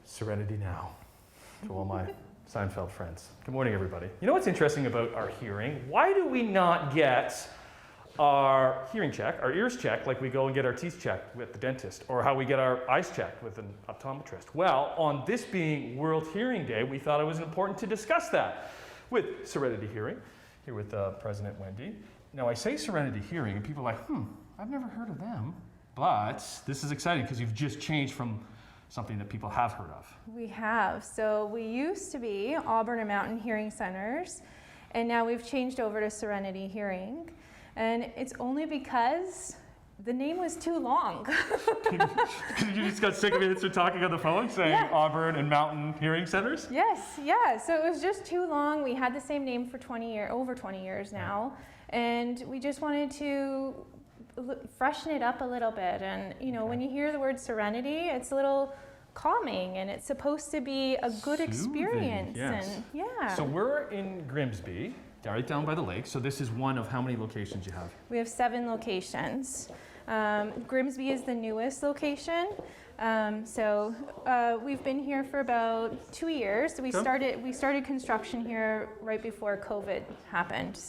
Serenity now to all my Seinfeld friends. Good morning, everybody. You know what's interesting about our hearing? Why do we not get our hearing check, our ears checked, like we go and get our teeth checked with the dentist, or how we get our eyes checked with an optometrist? Well, on this being World Hearing Day, we thought it was important to discuss that with Serenity Hearing, here with President Wendy. Now, I say Serenity Hearing, and people are like, I've never heard of them. But this is exciting because you've just changed from something that people have heard of. We have. So we used to be Auburn and Mountain Hearing Centers, and now we've changed over to Serenity Hearing. And it's only because the name was too long. You just got sick of it and talking on the phone saying Auburn and Mountain Hearing Centers? Yes, yeah. So it was just too long. We had the same name for over 20 years now. And we just wanted to freshen it up a little bit. And when you hear the word serenity, it's a little calming, and it's supposed to be a good experience. Yes. And So we're in Grimsby, right down by the lake. So this is one of how many locations you have? We have 7 locations. Grimsby is the newest location. We've been here for about 2 years. We started construction here right before COVID happened.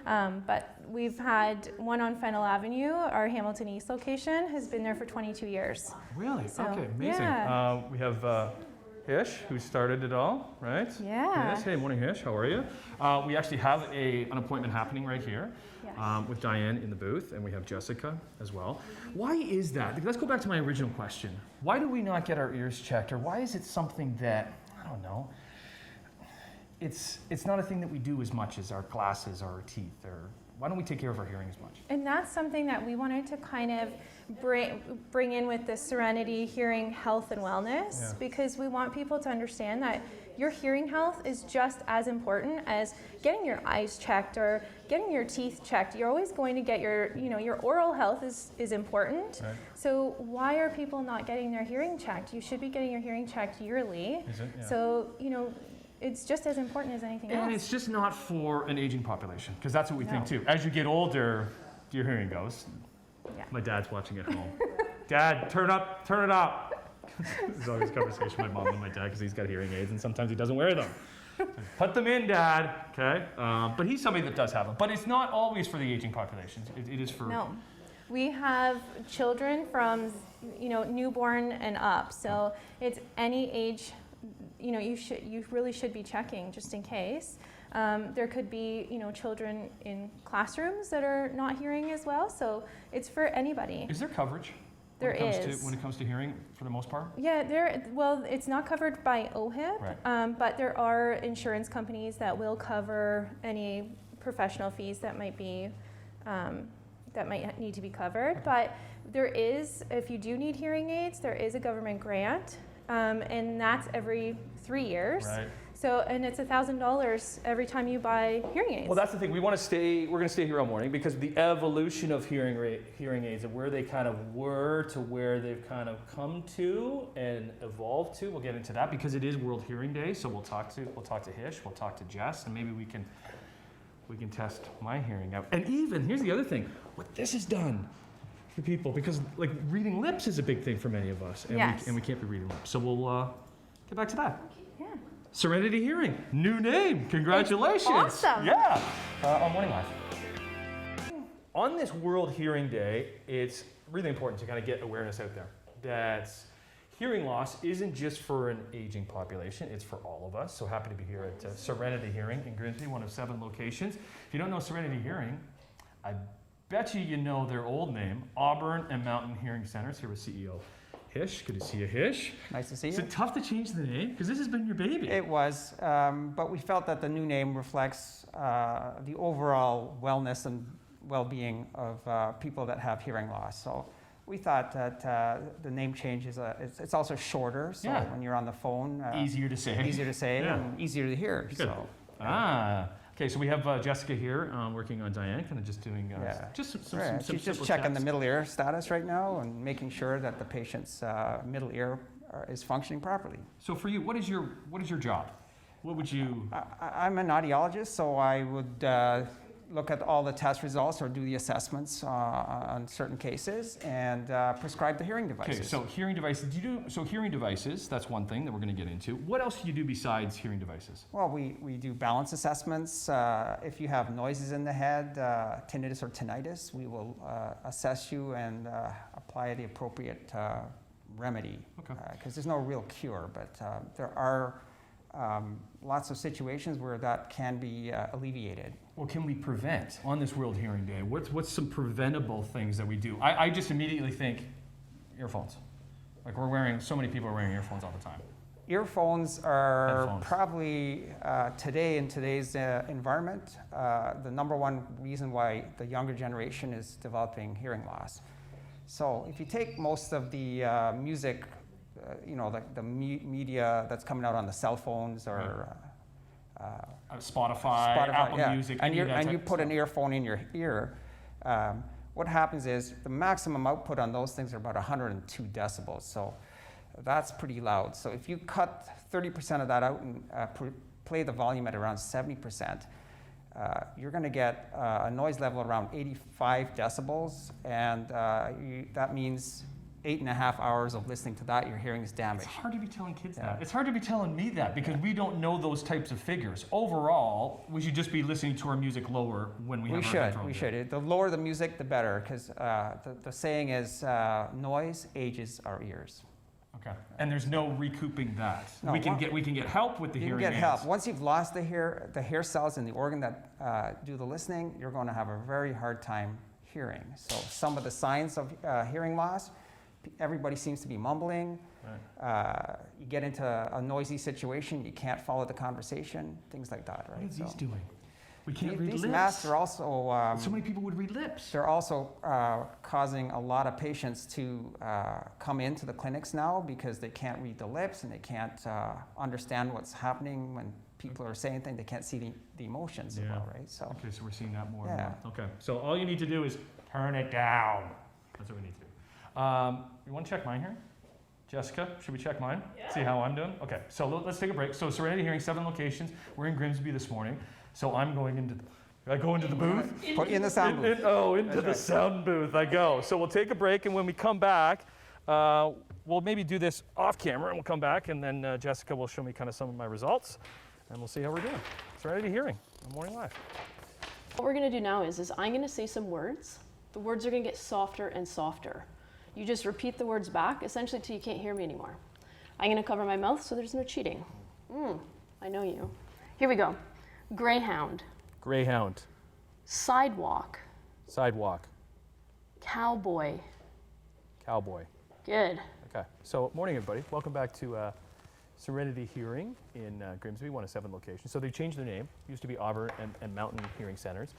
But we've had one on Fennell Avenue. Our Hamilton East location has been there for 22 years. Really? So, okay, amazing. yeah. We have Hish, who started it all, right? Yeah. Yes. Hey, morning, Hish. How are you? We actually have an appointment happening right here with Diane in the booth, and we have Jessica as well. Why is that? Let's go back to my original question. Why do we not get our ears checked, or why is it something that, I don't know, it's not a thing that we do as much as our glasses or our teeth, or why don't we take care of our hearing as much? And that's something that we wanted to kind of bring in with the Serenity Hearing Health and Wellness, because we want people to understand that your hearing health is just as important as getting your eyes checked or getting your teeth checked. You're always going to get your oral health is important. Right. So why are people not getting their hearing checked? You should be getting your hearing checked yearly. Is it? Yeah. So, it's just as important as anything else. And it's just not for an aging population, because that's what we think too. As you get older, your hearing goes. Yeah. My dad's watching at home. Dad, turn it up. There's always a conversation with my mom and my dad, because he's got hearing aids, and sometimes he doesn't wear them. Put them in, Dad. Okay. But he's somebody that does have them. But it's not always for the aging population. It is for. No. We have children from newborn and up. So it's any age. You really should be checking just in case. There could be, children in classrooms that are not hearing as well. So it's for anybody. Is there coverage? There is. When it comes to hearing, for the most part? Yeah, it's not covered by OHIP, right. But there are insurance companies that will cover any professional fees that might need to be covered. Okay. But there is, if you do need hearing aids, there is a government grant. And that's every 3 years. Right. So, and it's $1,000 every time you buy hearing aids. Well, that's the thing. We're going to stay here all morning, because the evolution of hearing aids, and where they kind of were to where they've kind of come to and evolved to. We'll get into that, because it is World Hearing Day. So we'll talk to Hish, we'll talk to Jess, and maybe we can test my hearing out. And even here's the other thing: what this has done for people, because like reading lips is a big thing for many of us, and we can't be reading lips. So we'll get back to that. Yeah. Serenity Hearing, new name. Congratulations. It's awesome. Yeah. On Morning Live. On this World Hearing Day, it's really important to kind of get awareness out there that hearing loss isn't just for an aging population, it's for all of us. So happy to be here at Serenity Hearing in Grimsby, one of 7 locations. If you don't know Serenity Hearing, I bet you know their old name, Auburn and Mountain Hearing Centers. Here with CEO Hish. Good to see you, Hish. Nice to see you. Is it tough to change the name? Because this has been your baby. It was, but we felt that the new name reflects the overall wellness and well-being of people that have hearing loss. So we thought that the name change it's also shorter. So when you're on the phone, easier to say, and easier to hear. Good. So. Okay, so we have Jessica here working on Diane, kind of just doing just some She's just checking the middle ear status right now and making sure that the patient's middle ear is functioning properly. So for you, what is your job? What would you? I'm an audiologist, so I would look at all the test results or do the assessments on certain cases and prescribe the hearing devices. Okay, so hearing devices, hearing devices, that's one thing that we're going to get into. What else do you do besides hearing devices? Well, we do balance assessments. If you have noises in the head, tinnitus or tinnitus, we will assess you and apply the appropriate remedy. Okay. Because there's no real cure, but there are lots of situations where that can be alleviated. What can we prevent on this World Hearing Day? What's some preventable things that we do? I just immediately think earphones. Like so many people are wearing earphones all the time. Earphones are Headphones. probably today in today's environment the number one reason why the younger generation is developing hearing loss. So if you take most of the music, the media that's coming out on the cell phones or Spotify, Apple yeah. Music, and any of that you type of put stuff. an earphone in your ear, what happens is the maximum output on those things are about 102 decibels. So that's pretty loud. So if you cut 30% of that out and play the volume at around 70%, you're going to get a noise level around 85 decibels, and that means 8.5 hours of listening to that, your hearing is damaged. It's hard to be telling kids Yeah. that. It's hard to be telling me that because we don't know those types of figures. Overall, we should just be listening to our music lower when we have our headphones We in. should. The lower the music, the better, because the saying is noise ages our ears. Okay. And there's no recouping that. No, we can get help with the You can hearing get aids. help. Once you've lost the hair cells in the organ that do the listening, you're going to have a very hard time hearing. So some of the signs of hearing loss, everybody seems to be mumbling. Right. You get into a noisy situation, you can't follow the conversation, things like that, right? What are these doing? We can't read These lips. masks are also So many people would read lips. they're also causing a lot of patients to come into the clinics now because they can't read the lips and they can't understand what's happening when people are saying things. They can't see the emotions as Yeah. well, right? So Okay, so we're seeing that more Yeah. and more. Okay, so all you need to do is turn it down. That's what we need to do. You want to check mine here? Jessica, should we check mine? Yeah. See how I'm doing? Okay, so let's take a break. So Serenity Hearing, 7 locations. We're in Grimsby this morning. So I'm going into, I go into the booth? put you in the sound booth. Into That's the right. sound booth I go. So we'll take a break, and when we come back, we'll maybe do this off camera, and we'll come back, and then Jessica will show me kind of some of my results, and we'll see how we're doing. Serenity Hearing on Morning Live. What we're going to do now is I'm going to say some words. The words are going to get softer and softer. You just repeat the words back, essentially till you can't hear me anymore. I'm going to cover my mouth so there's no cheating. I know you. Here we go. Greyhound, Greyhound, sidewalk, sidewalk, cowboy. cowboy. Good. Okay, so morning everybody. Welcome back to Serenity Hearing in Grimsby, one of 7 locations. So they changed their name. Used to be Auburn and Mountain Hearing Centers.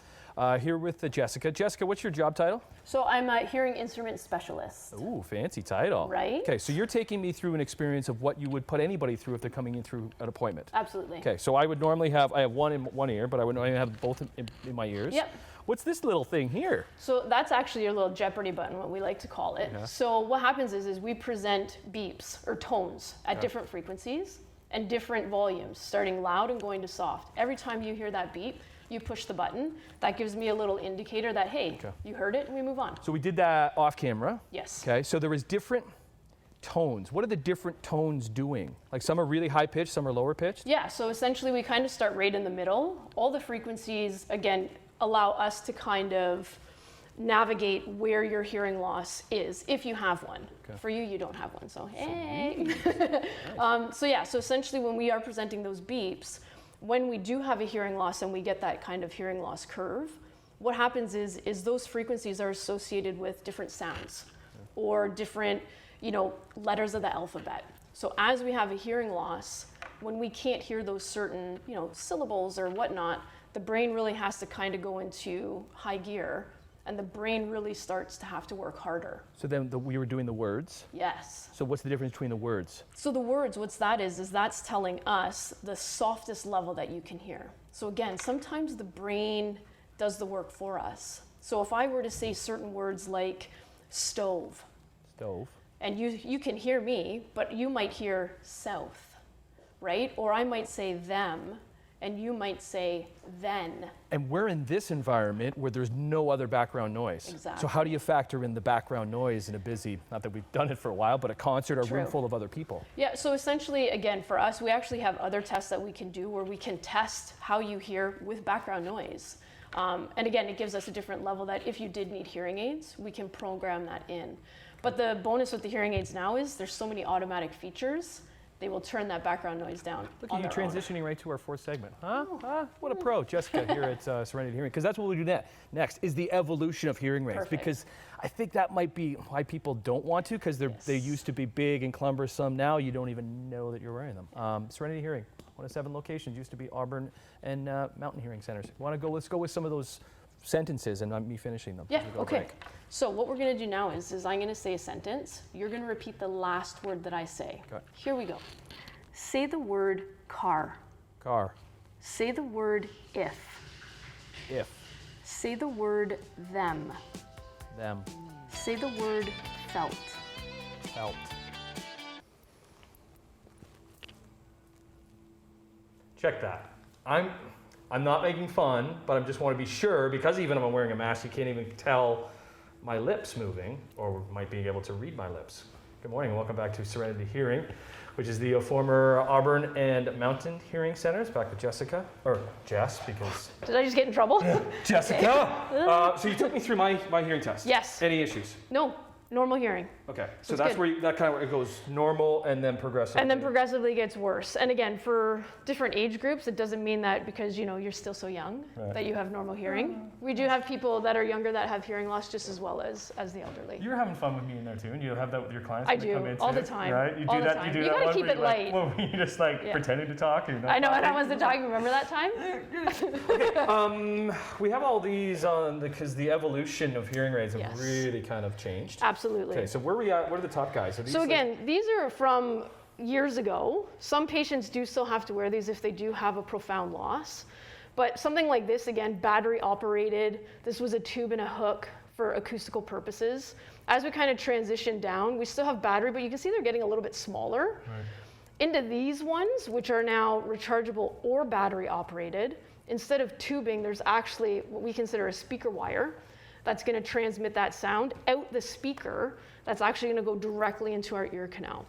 Here with Jessica. Jessica, what's your job title? So I'm a hearing instrument specialist. Ooh, fancy title. Right? Okay, so you're taking me through an experience of what you would put anybody through if they're coming in through an appointment. Absolutely. Okay, so I would normally have, I have one in one ear, but I would normally have both in my ears. Yep. What's this little thing here? So that's actually your little Jeopardy button, what we like to call it. Yeah. So what happens is we present beeps or tones at different frequencies and different volumes, starting loud and going to soft. Every time you hear that beep, you push the button. That gives me a little indicator that, hey, Okay. you heard it, and we move on. So we did that off camera. Yes. Okay, so there was different tones. What are the different tones doing? Like some are really high pitched, some are lower pitched? Yeah, so essentially we kind of start right in the middle. All the frequencies, again, allow us to kind of navigate where your hearing loss is, if you have one. Okay. For you, you don't have one, so hey. So essentially when we are presenting those beeps, when we do have a hearing loss and we get that kind of hearing loss curve, what happens is those frequencies are associated with different sounds or different, letters of the alphabet. So as we have a hearing loss, when we can't hear those certain, syllables or whatnot, the brain really has to kind of go into high gear, and the brain really starts to have to work harder. So then we were doing the words. Yes. So what's the difference between the words? So the words, what's that is that's telling us the softest level that you can hear. So again, sometimes the brain does the work for us. So if I were to say certain words like stove, Stove. and you can hear me, but you might hear south, right? Or I might say them, and you might say then. And we're in this environment where there's no other background noise. Exactly. So how do you factor in the background noise in a busy, not that we've done it for a while, but a concert or a room True. full of other people? Yeah, so essentially, again, for us, we actually have other tests that we can do where we can test how you hear with background noise. And again, it gives us a different level that if you did need hearing aids, we can program that in. But the bonus with the hearing aids now is there's so many automatic features, they will turn that background noise down. Look on at you their own. transitioning right to our fourth segment. What a pro, Jessica here at Serenity Hearing. Because that's what we'll do next, is the evolution of hearing aids. Perfect. Because I think that might be why people don't want to, because they used to be big and cumbersome. Now you don't even know that you're wearing them. Serenity Hearing, one of 7 locations, used to be Auburn and Mountain Hearing Centers. Let's go with some of those sentences and not me finishing them. Yeah, as we go to okay. break. So what we're gonna do now is I'm gonna say a sentence. You're gonna repeat the last word that I say. Okay. Here we go. Say the word car. Car, Say the word if. if, Say the word them. them, Say the word felt. felt. Check that. I'm not making fun, but I just want to be sure, because even if I'm wearing a mask, you can't even tell my lips moving, or might be able to read my lips. Good morning and welcome back to Serenity Hearing, which is the former Auburn and Mountain Hearing Centers. Back to Jessica, or Jess, because Did I just get in trouble? Jessica. So you took me through my hearing test. Yes. Any issues? No, normal hearing. Okay. So That's that's good. where that kind of it goes normal and then progressive. And then progressively gets worse. And again, for different age groups, it doesn't mean that because you're still so young Right. that you have normal hearing. We do have people that are younger that have hearing loss just as well as the elderly. You're having fun with me in there too, and you have that with your clients. I when they do, come in all too, the time, Right? You all do the that. time. You do You that gotta one keep where it you're like, light. well, you just like Yeah. pretending to talk. And you're not I know, and I talking. wasn't talking. Remember that time? We have all these on because the evolution of hearing aids have Yes. really kind of changed. Absolutely. Okay, so where are we at? What are the top guys? Are these So like- again, these are from years ago. Some patients do still have to wear these if they do have a profound loss. But something like this, again, battery operated. This was a tube and a hook for acoustical purposes. As we kind of transition down, we still have battery, but you can see they're getting a little bit smaller. Right. Into these ones, which are now rechargeable or battery operated, instead of tubing, there's actually what we consider a speaker wire that's going to transmit that sound out the speaker. That's actually going to go directly into our ear canal.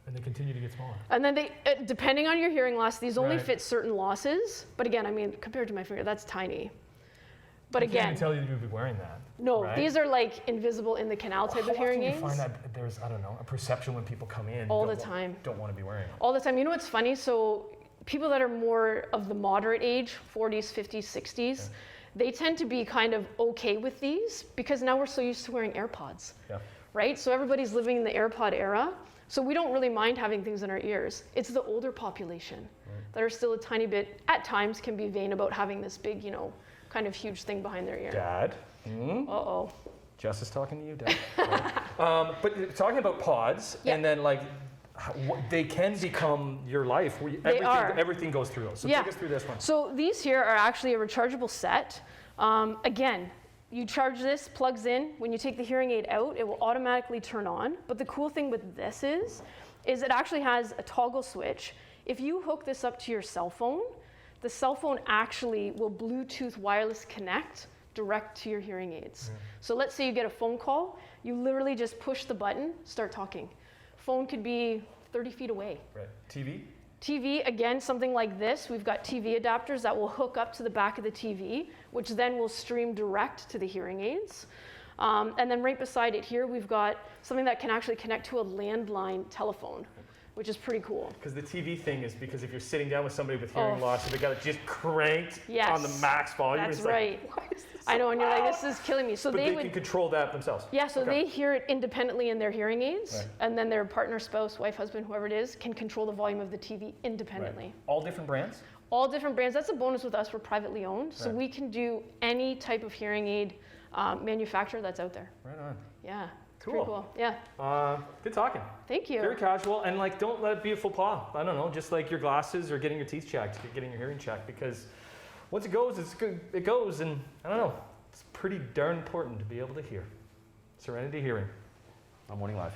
And they continue to get smaller. And then depending on your hearing loss, these only Right. fit certain losses. But again, I mean, compared to my finger, that's tiny. But I can't again, even tell you to be wearing that. no, right? these are like invisible in the canal type How of hearing often aids. do you find that there's, I don't know, a perception when people come in All don't the wa- time. don't want to be wearing it. All the time. You know what's funny? So people that are more of the moderate age, 40s, 50s, 60s, they tend to be kind of okay with these because now we're so used to wearing AirPods, Yeah. right? So everybody's living in the AirPod era. So we don't really mind having things in our ears. It's the older population that are still a tiny bit, at times, can be vain about having this big, kind of huge thing behind their ear. Dad. Uh-oh. Jess is talking to you, Dad. But talking about pods, Yeah. and then like, they can become your life. They are. Everything goes through those. So Yeah. take us through this one. So these here are actually a rechargeable set. Again, you charge this, plugs in. When you take the hearing aid out, it will automatically turn on. But the cool thing with this is it actually has a toggle switch. If you hook this up to your cell phone, the cell phone actually will Bluetooth wireless connect direct to your hearing aids. So let's say you get a phone call, you literally just push the button, start talking. Phone could be 30 feet away. Right. TV. TV, again, something like this. We've got TV adapters that will hook up to the back of the TV, which then will stream direct to the hearing aids. And then right beside it here, we've got something that can actually connect to a landline telephone, which is pretty cool. Because the TV thing is because if you're sitting down with somebody with hearing Oh. loss, and they got it just cranked Yes. on the max volume. That's it's like, right. why is this I know, and you're like, loud? this is killing me. So But they they would, can control that themselves. yeah, so Okay. they hear it independently in their hearing aids, Right. and then their partner, spouse, wife, husband, whoever it is, can control the volume of the TV independently. Right. All different brands. All different brands. That's a bonus with us. We're privately owned, so Right. we can do any type of hearing aid manufacturer that's out there. Right on. Yeah. It's pretty Cool. cool. Yeah. Good talking. Thank you. Very casual, and like, don't let it be a faux pas. I don't know, just like your glasses or getting your teeth checked, getting your hearing checked, because once it goes, it's good. It goes, and I don't know, it's pretty darn important to be able to hear. Serenity Hearing on Morning Live.